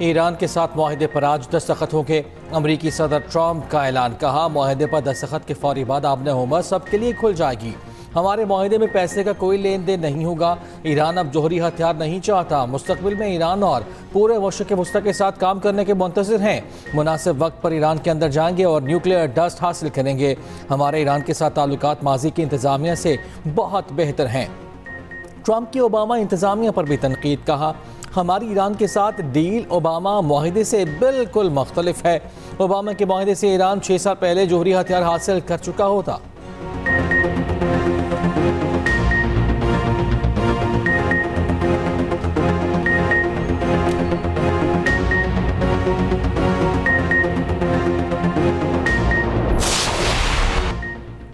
Iran के साथ माहिदे पर आज दस्तखत होंगे। अमरीकी सदर ट्रंप का ऐलान, कहा माहिदे पर दस्तखत के फौरी बाद आमने उमर सबके लिए खुल जाएगी। हमारे माहिदे में पैसे का कोई लेन देन नहीं होगा। ईरान अब जोहरी हथियार नहीं चाहता। मुस्तकबिल में ईरान और पूरे मशरिक़ वस्ती के साथ काम करने के मुंतज़िर हैं। मुनासिब वक्त पर ईरान के अंदर जाएंगे और न्यूक्लियर डस्ट हासिल करेंगे। हमारे ईरान के साथ ताल्लुकात माजी की इंतज़ामिया से बहुत बेहतर हैं। ट्रंप की ओबामा इंतज़ामिया पर भी तनकीद, कहा हमारी ईरान के साथ डील ओबामा माहिदे से बिल्कुल मुख्तलिफ है। ओबामा के माहिदे से ईरान 6 साल पहले जोहरी हथियार हासिल कर चुका होता।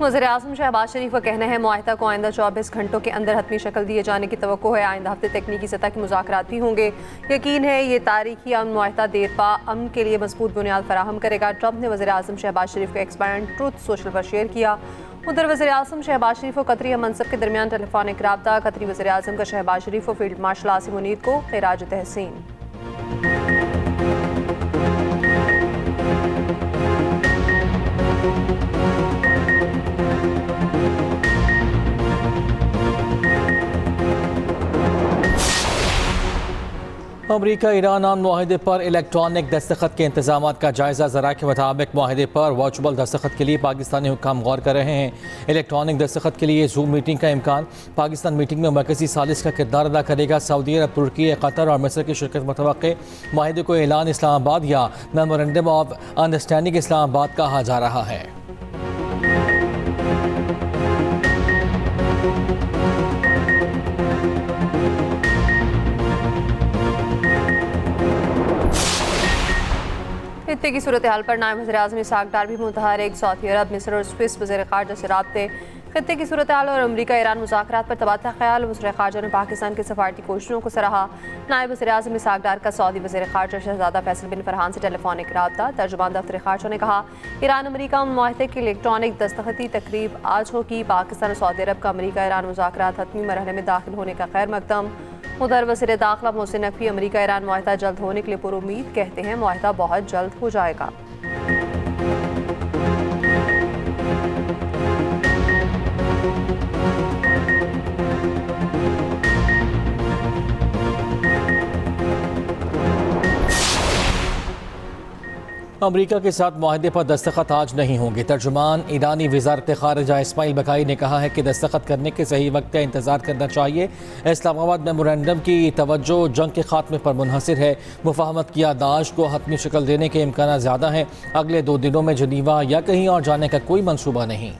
वज़ीर-ए-आज़म शहबाज शरीफ का कहना है मुआहिदा को आइंदा 24 घंटों के अंदर हतमी शक्ल दिए जाने की तवक्को है। आइंदा हफ्ते तकनीकी सतह के मुज़ाकरात भी होंगे। यकीन है ये तारीखी अमन मुआहिदा देरपा अमन के लिए मजबूत बुनियाद फराहम करेगा। ट्रंप ने वज़ीर-ए-आज़म शहबाज शरीफ का एक्सबैंड ट्रुथ सोशल पर शेयर किया। उधर वज़ीर-ए-आज़म शहबाज शरीफ और कतरी मनसब के दरमियान टेलीफोनिक राब्ता। कतरी वज़ीर-ए-आज़म का शहबाज शरीफ और फील्ड मार्शल आसिम मुनीर को खिराज तहसीन। अमरीका ईरान अमन माहिदे पर इलेक्ट्रॉनिक दस्तखत के इंतजाम का जायजा। ज़रा के मुताबिक माहिदे पर वर्चुअल दस्तखत के लिए पाकिस्तानी हुक्काम गौर कर रहे हैं। इलेक्ट्रॉनिक दस्तखत के लिए जूम मीटिंग का इम्कान। पाकिस्तान मीटिंग में मरकजी सालिस का किरदार अदा करेगा। सऊदी अरब, तुर्की, कतर और मिस्र की शिरकत मुतवक्के। माहिदे को ऐलान इस्लामाबाद या मेमोरेंडम ऑफ अंडरस्टैंडिंग इस्लामाबाद कहा जा रहा है। खत्ते की सूरत हाल पर नायब वज़ीर-ए-आज़म इसहाक़ डार भी मुतहरिक। सऊदी अरब, मिस्र और स्विस वज़ीर ख़ारजा से राब्ते। खत्ते की सूरत हाल और अमरीका ईरान मुज़ाकरात पर तबादला ख्याल। वज़ीर ख़ारजा ने पाकिस्तान की सफारती कोशिशों को सराहा। नायब वज़ीर-ए-आज़म इसहाक़ डार का सऊदी वज़ीर ख़ारजा शहज़ादा फैसल बिन फरहान से टेलीफोनिक राब्ता। तर्जुमान दफ्तर ख़ारजा ने कहा ईरान अमरीका मुआहिदे की इलेक्ट्रॉनिक दस्तखती तकरीब आज होगी। पाकिस्तान और सऊदी अरब का अमरीका ईरान मुज़ाकरात हतमी मरहले में दाखिल होने का खैर मकदम। उधर वज़ीर दाखिला मोहसिन नकवी अमरीका ईरान मुआहिदा जल्द होने के लिए पुरुम्मीद, कहते हैं मुआहिदा बहुत जल्द हो जाएगा। अमरीका के साथ माहिदे पर दस्तखत आज नहीं होंगे। तर्जुमान ईरानी वज़ारत ख़ारिजा इस्माइल बकाई ने कहा है कि दस्तखत करने के सही वक्त का इंतज़ार करना चाहिए। इस्लामाबाद मेमोरेंडम की तवज्जो जंग के खात्मे पर मुनहसिर है। मुफाहमत की याददाश्त को हतमी शक्ल देने के इम्कान ज़्यादा हैं। अगले 2 दिनों में जनीवा या कहीं और जाने का कोई मनसूबा नहीं।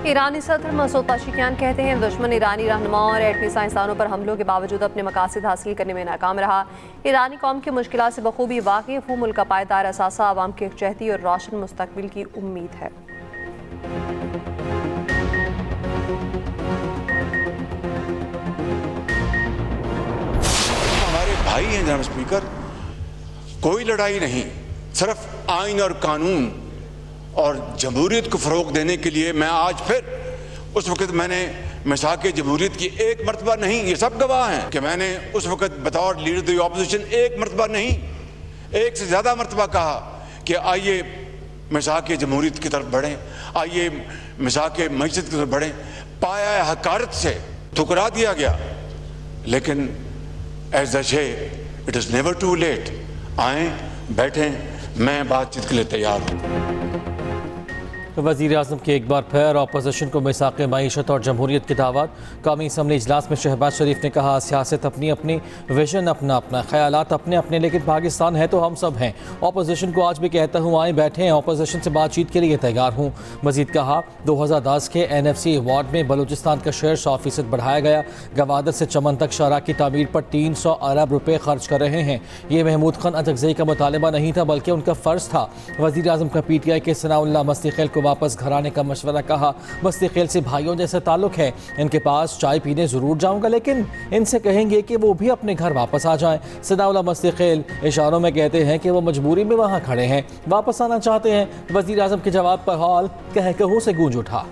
ईरानी सदर मसूद पेज़ेश्कियान कहते हैं दुश्मन ईरानी रहनुमाओं और एटमी साइंसदानों पर हमलों के बावजूद अपने मकासद हासिल करने में नाकाम रहा। ईरानी कौम की मुश्किलात से बखूबी वाकिफ हूँ। मुल्क का पायदार असासा आवाम की यकजहती और रोशन मुस्तकबिल की उम्मीद है। हमारे भाई हैं जनाब स्पीकर, कोई लड़ाई नहीं, सिर्फ आइन और कानून और जमहूरियत को फ़रोग देने के लिए मैं आज फिर उस वक़्त मैंने मिसाक़ जमहूरियत की एक मरतबा नहीं, ये सब गवाह हैं कि मैंने उस वक़्त बतौर लीडर द ऑपोजिशन एक मरतबा नहीं, एक से ज़्यादा मरतबा कहा कि आइए मिसाक़ जमहूरियत की तरफ बढ़ें, आइए मिसाक़ मईशत की तरफ बढ़ें। पाया हकारत से ठुकरा दिया गया, लेकिन as they say it is never too late. आएँ, बैठें, मैं बातचीत के लिए तैयार हूँ। वज़ीर आज़म की एक बार फिर अपोजिशन को मिसाक़ मईशत और जमहूरियत की दावत। कौमी असम्बली इजलास में शहबाज शरीफ ने कहा सियासत अपनी अपनी, विजन अपना अपना, ख़यालात अपने अपने, लेकिन पाकिस्तान है तो हम सब हैं। अपोजिशन को आज भी कहता हूँ आए बैठें, अपोजिशन से बातचीत के लिए तैयार हूँ। मज़ीद कहा 2010 के NFC अवार्ड में बलूचिस्तान का शेयर 100% बढ़ाया गया। गवादर से चमन तक शाहराह की तामीर पर 300 अरब रुपये खर्च कर रहे हैं। ये महमूद खान अतकज़ई का मुतालबा नहीं था बल्कि उनका फ़र्ज़ था। वज़ीर आज़म का PTI के सनाउल्लाह मस्तीखेल को वापस घर आने का मशवरा कहा। मस्ती खेल से भाइयों जैसे ताल्लुक है, इनके पास चाय पीने ज़रूर जाऊँगा, लेकिन इनसे कहेंगे कि वो भी अपने घर वापस आ जाएं। सनाउल्लाह मस्ती खेल इशारों में कहते हैं कि वो मजबूरी में वहाँ खड़े हैं, वापस आना चाहते हैं। वज़ीर आज़म के जवाब पर हॉल कहकहों से गूंज उठा।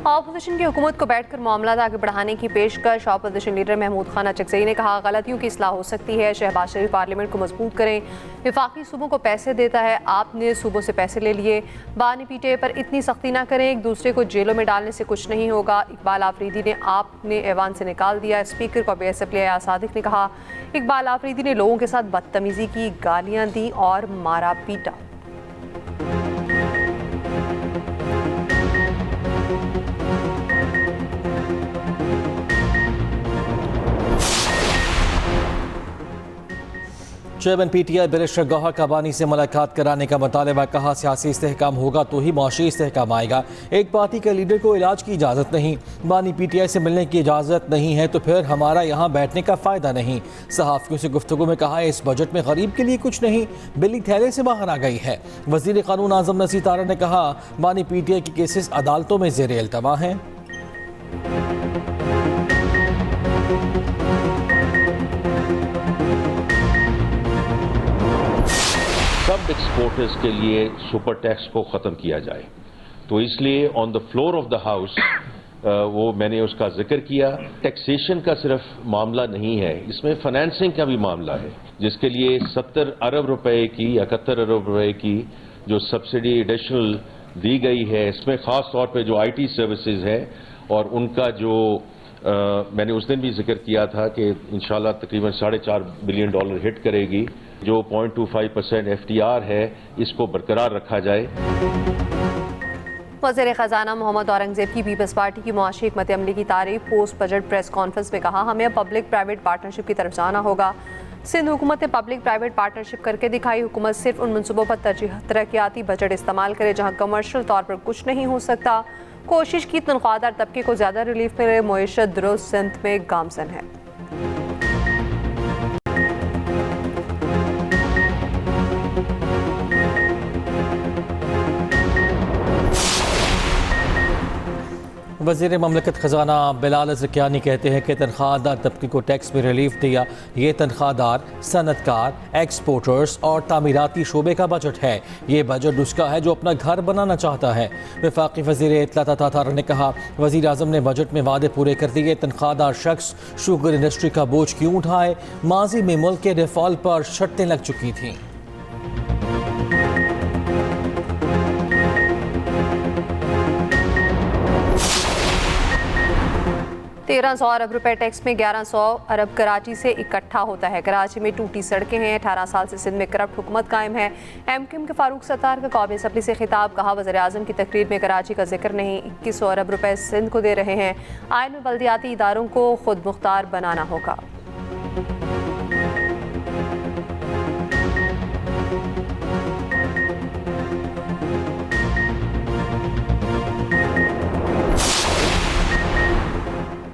ऑपोजिशन की हुकूमत को बैठकर मामला आगे बढ़ाने की पेशकश। ऑपोजिशन लीडर महमूद खान अचकज़ई ने कहा, गलतियों की इस्लाह हो सकती है। शहबाज शरीफ पार्लियामेंट को मजबूत करें। वफाकी सूबों को पैसे देता है, आपने सूबों से पैसे ले लिए। बानी पीटे पर इतनी सख्ती ना करें, एक दूसरे को जेलों में डालने से कुछ नहीं होगा। इकबाल आफरीदी ने आपने ऐवान से निकाल दिया। स्पीकर को BSF लिया सादिक ने कहा, इकबाल आफरीदी ने लोगों के साथ बदतमीजी की, गालियाँ दी और मारा पीटा। चेयरमैन PTI बैरिस्टर गौहर काबानी से मुलाकात कराने का मुतालबा। कहा, सियासी इस्तेहकाम होगा तो ही मुआशी इस्तेहकाम आएगा। एक पार्टी के लीडर को इलाज की इजाज़त नहीं, बानी PTI से मिलने की इजाज़त नहीं है तो फिर हमारा यहाँ बैठने का फ़ायदा नहीं। सहाफ़ियों से गुफ्तगू में कहा, इस बजट में गरीब के लिए कुछ नहीं, बिल्ली थैले से बाहर आ गई है। वज़ीर क़ानून आज़म नसीर तारा ने कहा, बानी PTI के केसेस अदालतों में ज़ेर इल्तवा हैं। सब एक्सपोर्टर्स के लिए सुपर टैक्स को ख़त्म किया जाए, तो इसलिए on the floor of the house वो मैंने उसका जिक्र किया। टैक्सेशन का सिर्फ मामला नहीं है, इसमें फाइनेंसिंग का भी मामला है, जिसके लिए 70 अरब रुपए की 71 अरब रुपए की जो सब्सिडी एडिशनल दी गई है। इसमें ख़ास तौर पे जो IT सर्विसेज है और उनका जो मैंने उस दिन भी जिक्र किया था कि इंशाल्लाह तकरीबन $4.5 बिलियन हिट करेगी। जो 0.25% FTR है, इसको बरकरार रखा जाए। वज़ीर ख़जाना मोहम्मद औरंगज़ेब की पीपल्स पार्टी की मुआशी हिकमत अमली की तारीफ। पोस्ट बजट प्रेस कॉन्फ्रेंस में कहा, हमें अब पब्लिक प्राइवेट पार्टनरशिप की तरफ जाना होगा। सिंध हुकूमत ने पब्लिक प्राइवेट पार्टनरशिप करके दिखाई। हुकूमत सिर्फ उन मनसूबों पर तरक्याती बजट इस्तेमाल करे जहाँ कमर्शियल तौर पर कुछ नहीं हो सकता। कोशिश की तनख्वाहदार तबके को ज़्यादा रिलीफ मिले। मुईशत दुरुस्त सिंध में गामजन है। वज़ीर ममलकत ख़जाना बिलाल ज़कियानी कहते हैं कि तनख्वाहदार तबके को टैक्स में रिलीफ दिया। ये तनख्वाहदार, सनतकार, एक्सपोर्टर्स और तामीराती शोबे का बजट है। ये बजट उसका है जो अपना घर बनाना चाहता है। वफाकी वज़ीर इत्तलात तारा ने कहा, वज़ीर आज़म ने बजट में वादे पूरे कर दिए। तनख्वाहदार शख्स शुगर इंडस्ट्री का बोझ क्यों उठाए? माजी में मुल्क के डिफ़ॉल्ट पर शर्तें लग चुकी थीं। 1300 अरब रुपए टैक्स में 1100 अरब कराची से इकट्ठा होता है। कराची में टूटी सड़कें हैं। 18 साल से सिंध में करप्ट हुकूमत कायम है। MQM के फारूक सत्तार का कौमी असम्बली से खिताब। कहा, वज़ीर आज़म की तकरीर में कराची का जिक्र नहीं। 2100 अरब रुपए सिंध को दे रहे हैं। आइन में बल्दियाती इदारों को खुद मुख्तार बनाना होगा।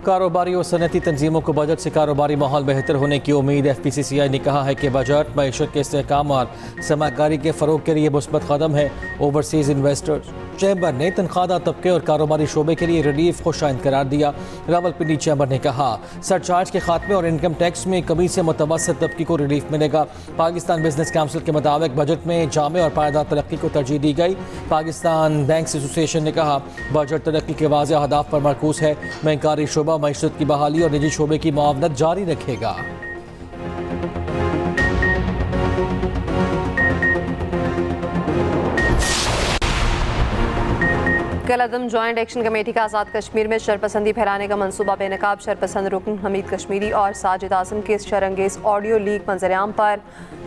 कारोबारी और सनती तंजीमों को बजट से कारोबारी माहौल बेहतर होने की उम्मीद। FPCCI ने कहा है कि बजट मईशत के इस्तेहकाम और सरमाकारी के फ़रोग के लिए मुस्बत कदम है। ओवरसीज़ इन्वेस्टर्स चैम्बर ने तनख्वाहदार तबके और कारोबारी शोबे के लिए रिलीफ को शायद करार दिया। रावलपिंडी चैम्बर ने कहा, सरचार्ज के खात्मे और इनकम टैक्स में कमी से मुतवस्सित तबके को रिलीफ मिलेगा। पाकिस्तान बिजनेस काउंसिल के मुताबिक बजट में जामे और पायदार तरक्की को तरजीह दी गई। पाकिस्तान बैंक्स एसोसिएशन ने कहा, बजट तरक्की के वाज़ेह अहदाफ पर मरकूज है। बैंकारी शोबा मईशत की बहाली और निजी शोबे की मुआवनत जारी रखेगा। कलअदम जॉइंट एक्शन कमेटी का आज़ाद कश्मीर में शरपसंदी फैलाने का मंसूबा बेनकाब। शरपसंद रुकन हमीद कश्मीरी और साजिद आज़म के शरंगेज ऑडियो लीक मंजरेआम पर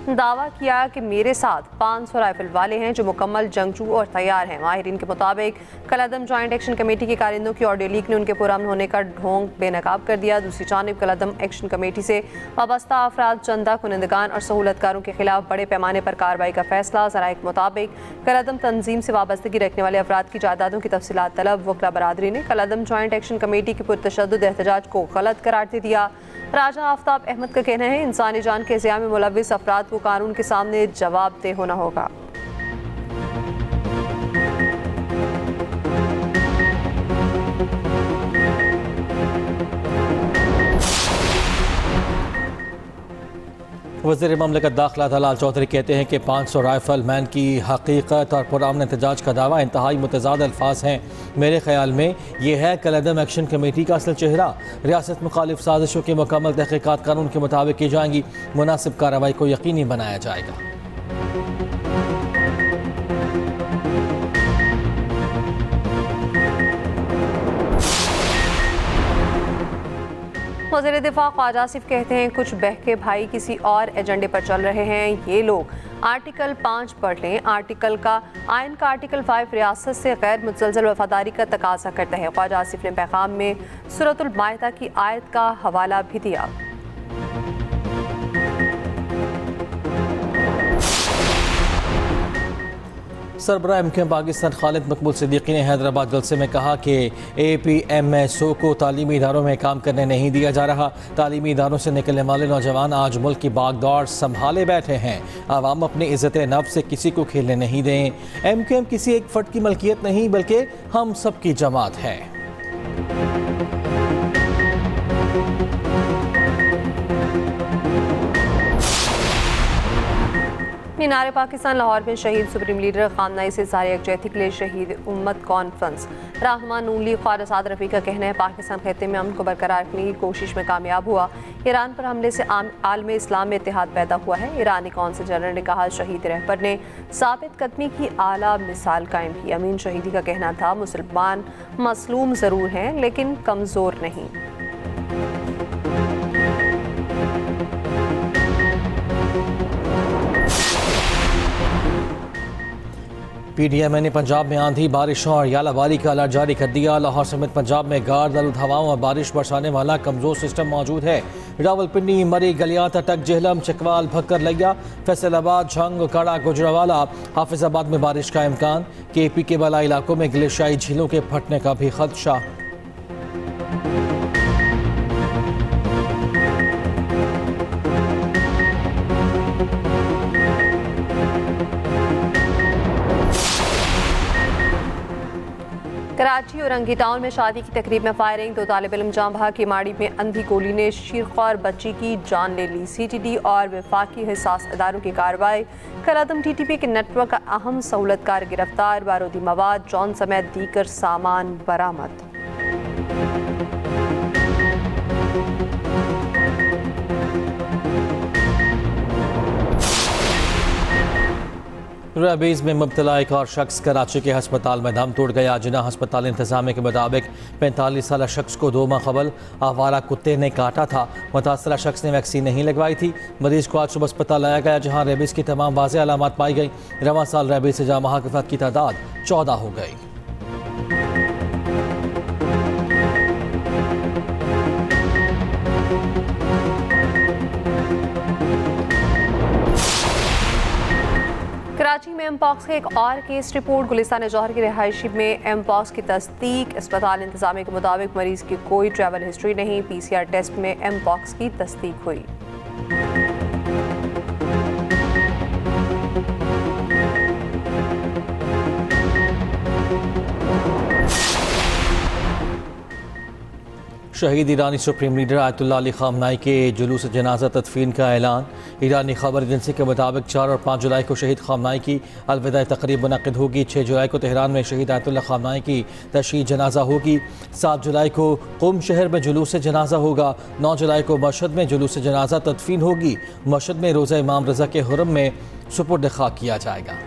दावा किया कि मेरे साथ 500 राइफल वाले हैं जो मुकम्मल जंगजू और तैयार हैं। माहिरीन के मुताबिक कलअदम जॉइंट एक्शन कमेटी के कारिंदों की ऑडियो लीक ने उनके पुरअमन होने का ढोंग बेनकाब कर दिया। दूसरी जानिब कलअदम एक्शन कमेटी से वाबस्ता अफराद, चंदा कुनंदगान और सहूलतकारों के खिलाफ बड़े पैमाने पर कार्रवाई का फैसला। ज़राए के मुताबिक कलअदम तंजीम से वाबस्तगी रखने वाले अफराद की जायदादों की तफसीलात तलब वकला बरादरी ने कल अदम जॉइंट एक्शन कमेटी की पुरतशद्दुद एहतजाज को गलत करार दे दिया। राजा आफ्ताब अहमद का कहना है इंसानी जान के ज़िया में मुलव्विस अफराद को कानून के सामने जवाबदेह होना होगा। वज़ीर ममलकत दाखिला दलाल चौधरी कहते हैं कि 500 राइफल मैन की हकीकत और पुरअमन एहतजाज का दावा इंतहाई मुतज़ाद अल्फाज हैं। मेरे ख्याल में ये है कल अदम एक्शन कमेटी का असल चेहरा। रियासत मुखालिफ साजिशों की मुकम्मल तहकीकात कानून के मुताबिक की जाएंगी। मुनासिब कार्रवाई को यकीनी बनाया जाएगा। वज़ीर दिफा ख्वाजा आसिफ कहते हैं कुछ बहके भाई किसी और एजेंडे पर चल रहे हैं। ये लोग आर्टिकल 5 पढ़ लें। आइन का आर्टिकल 5 रियासत से गैर मुतज़लज़ल वफादारी का तकाजा करता है। ख्वाजा आसिफ ने पैगाम में सूरतुल माइदा की आयत का हवाला भी दिया। सरबराह एमक्यूएम पाकिस्तान खालिद मकबूल सिद्दीकी ने हैदराबाद जलसे में कहा कि APMSO को तालीमी इदारों में काम करने नहीं दिया जा रहा। तालीमी इदारों से निकलने वाले नौजवान आज मुल्क की बागडोर संभाले बैठे हैं। आवाम अपनी इज़्ज़त नफ्स से किसी को खेलने नहीं दें। MQM किसी एक फ़र्द की मलकियत नहीं बल्कि हम सब की जमात है। मीनार पाकिस्तान लाहौर में शहीद सुप्रीम लीडर खामनाई से सारे यकजहती के लिए शहीद उम्मत कॉन्फ्रेंस। रहनुमा नून लीग ख्वाजा साद रफ़ी का कहना है पाकिस्तान खित्ते में अमन को बरकरार रखने की कोशिश में कामयाब हुआ। ईरान पर हमले से आलम इस्लाम में इत्तेहाद पैदा हुआ है। ईरानी कौंसिल जनरल ने कहा शहीद रहबर ने साबित कदमी की आला मिसाल कायम की। अमीन शहीदी का कहना था मुसलमान मसलूम ज़रूर हैं लेकिन कमज़ोर नहीं। PDMA ने पंजाब में आंधी बारिशों और यालाबारी का अलर्ट जारी कर दिया। लाहौर समेत पंजाब में गार्ड आलूद हवाओं और बारिश बरसाने वाला कमजोर सिस्टम मौजूद है। रावलपिंडी, मरी, गलियात, अटक, जेहलम, चकवाल, भक्कर, लिया, फैसलाबाद, झंग, कड़ा, गुजरावाला, हाफिजाबाद में बारिश का इम्कान। KP के बला इलाकों में ग्लेशियाई झीलों के फटने का भी खदशा। कराची और रंगी टाउन में शादी की तकरीब में फायरिंग। 2 तालिब इल्म जाँ बहा की माड़ी में अंधी गोली ने शीरख्वार बच्ची की जान ले ली। CTD और वफाकी हिसास इदारों की कार्रवाई। करादम TTP के नेटवर्क का अहम सहूलतकार गिरफ्तार। बारूदी मवाद, जॉन समेत दीगर सामान बरामद। रेबीज में मुब्तला एक और शख्स कराची के हस्पताल में दम तोड़ गया। जिना हस्पताल इंतजामिया के मुताबिक 45 साल शख्स को 2 माह कबल आवारा कुत्ते ने काटा था। मुतासरा शख्स ने वैक्सीन नहीं लगवाई थी। मरीज को आज सुबह अस्पताल लाया गया जहाँ रेबीज की तमाम वाज़ेह अलामात पाई गई। रवां साल रेबीज से जाँ महाकफात की तादाद 14 हो गई। कराची में एमपॉक्स का एक और केस रिपोर्ट। गुलिस्तान जौहर की रिहायशी में एमपॉक्स की तस्दीक। अस्पताल इंतजामिया के मुताबिक मरीज की कोई ट्रैवल हिस्ट्री नहीं। PCR टेस्ट में एमपॉक्स की तस्दीक हुई। शहीद ईरानी supreme leader Ayatollah Ali Khamenei के जुलूस जनाजा तदफीन का ऐलान। ईरानी खबर एजेंसी के मुताबिक 4 और 5 जुलाई को शहीद खामनाई की अलविदाई तकरीब मुनक़िद होगी। 6 जुलाई को तेहरान में शहीद आयतुल्लाह खामनाई की तशहीद जनाजा होगी। 7 जुलाई को क़ुम शहर में जुलूस जनाजा होगा। 9 जुलाई को मशहद में जुलूस जनाजा तदफीन होगी। मशहद में रोज़ा इमाम रज़ा के हुरम में सुपुर्द खाक किया जाएगा।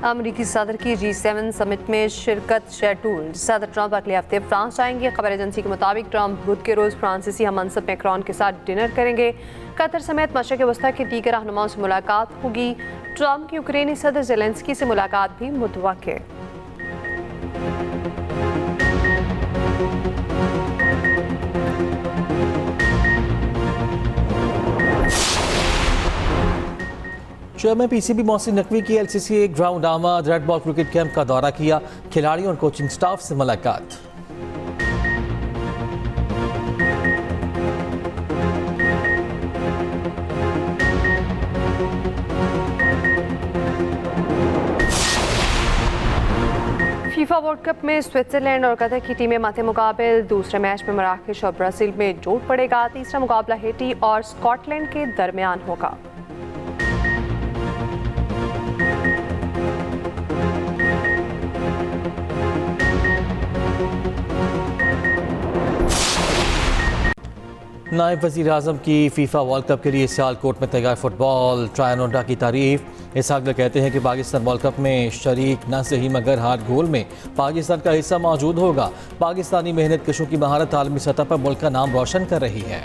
अमरीकी सदर की G7 समिट में शिरकत शेड्यूल। सदर ट्रंप अगले हफ्ते फ्रांस जाएंगे। खबर एजेंसी के मुताबिक ट्रंप बुध के रोज़ फ्रांसीसी हममंसब मैक्रोन के साथ डिनर करेंगे। कतर समेत मशरिक़ वस्ता के दीगर रहनुमाओं से मुलाकात होगी। ट्रंप की यूक्रेनी सदर ज़ेलेंस्की से मुलाकात भी मुतवक्किल। चेयरमैन पीसीबी मोहसिन नकवी की एलसीसी ग्राउंड आमद, रेड बॉल क्रिकेट कैंप का दौरा किया, खिलाड़ियों और कोचिंग स्टाफ से मुलाकात। फीफा वर्ल्ड कप में स्विट्जरलैंड और कतर की टीमें माथे मुकाबिल। दूसरे मैच में मराकश और ब्राजील में जोट पड़ेगा। तीसरा मुकाबला हेटी और स्कॉटलैंड के दरमियान होगा। नायब वज़ीर आज़म की फीफा वर्ल्ड कप के लिए सियालकोट में तैयार फुटबॉल ट्रायनोडा की तारीफ। इसहाक कहते हैं कि पाकिस्तान वर्ल्ड कप में शरीक न सही मगर हार गोल में पाकिस्तान का हिस्सा मौजूद होगा। पाकिस्तानी मेहनत कशों की महारत आलमी सतह पर मुल्क का नाम रोशन कर रही है।